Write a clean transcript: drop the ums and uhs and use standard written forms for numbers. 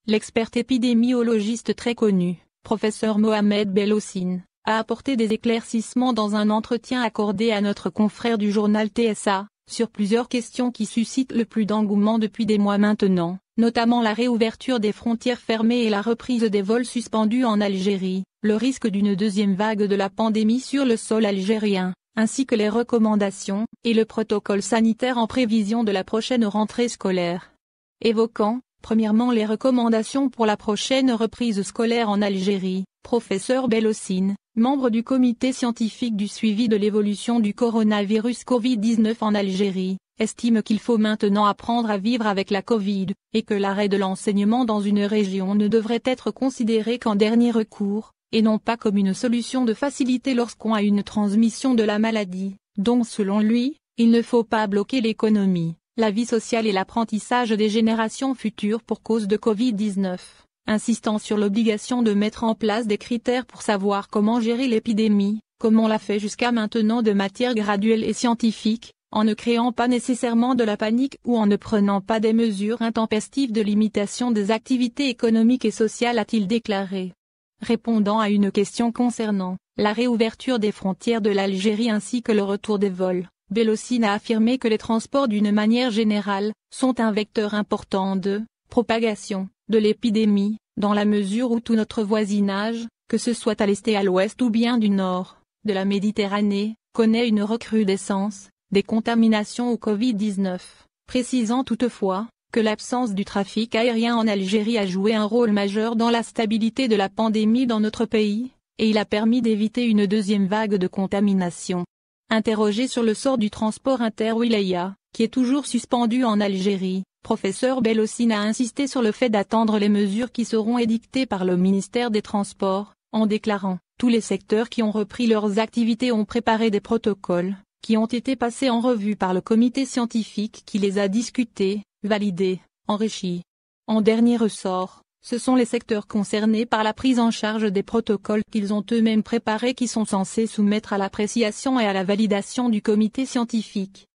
l'expert épidémiologiste très connu, professeur Mohamed Belhoussine, a apporté des éclaircissements dans un entretien accordé à notre confrère du journal TSA, sur plusieurs questions qui suscitent le plus d'engouement depuis des mois maintenant, notamment la réouverture des frontières fermées et la reprise des vols suspendus en Algérie, le risque d'une deuxième vague de la pandémie sur le sol algérien, ainsi que les recommandations et le protocole sanitaire en prévision de la prochaine rentrée scolaire. Évoquant, premièrement les recommandations pour la prochaine reprise scolaire en Algérie, professeur Belhoussine, membre du comité scientifique du suivi de l'évolution du coronavirus Covid-19 en Algérie, estime qu'il faut maintenant apprendre à vivre avec la Covid, et que l'arrêt de l'enseignement dans une région ne devrait être considéré qu'en dernier recours, et non pas comme une solution de facilité lorsqu'on a une transmission de la maladie, donc selon lui, il ne faut pas bloquer l'économie, la vie sociale et l'apprentissage des générations futures pour cause de Covid-19, insistant sur l'obligation de mettre en place des critères pour savoir comment gérer l'épidémie, comme on l'a fait jusqu'à maintenant de manière graduelle et scientifique, en ne créant pas nécessairement de la panique ou en ne prenant pas des mesures intempestives de limitation des activités économiques et sociales, a-t-il déclaré. Répondant à une question concernant la réouverture des frontières de l'Algérie ainsi que le retour des vols, Belhoussine a affirmé que les transports d'une manière générale sont un vecteur important de propagation de l'épidémie, dans la mesure où tout notre voisinage, que ce soit à l'est et à l'ouest ou bien du nord, de la Méditerranée, connaît une recrudescence des contaminations au Covid-19, précisant toutefois que l'absence du trafic aérien en Algérie a joué un rôle majeur dans la stabilité de la pandémie dans notre pays, et il a permis d'éviter une deuxième vague de contamination. Interrogé sur le sort du transport inter-wilaya, qui est toujours suspendu en Algérie, professeur Belhoussine a insisté sur le fait d'attendre les mesures qui seront édictées par le ministère des Transports, en déclarant « Tous les secteurs qui ont repris leurs activités ont préparé des protocoles, qui ont été passés en revue par le comité scientifique qui les a discutés, validés, enrichis. En dernier ressort, ce sont les secteurs concernés par la prise en charge des protocoles qu'ils ont eux-mêmes préparés qui sont censés soumettre à l'appréciation et à la validation du comité scientifique.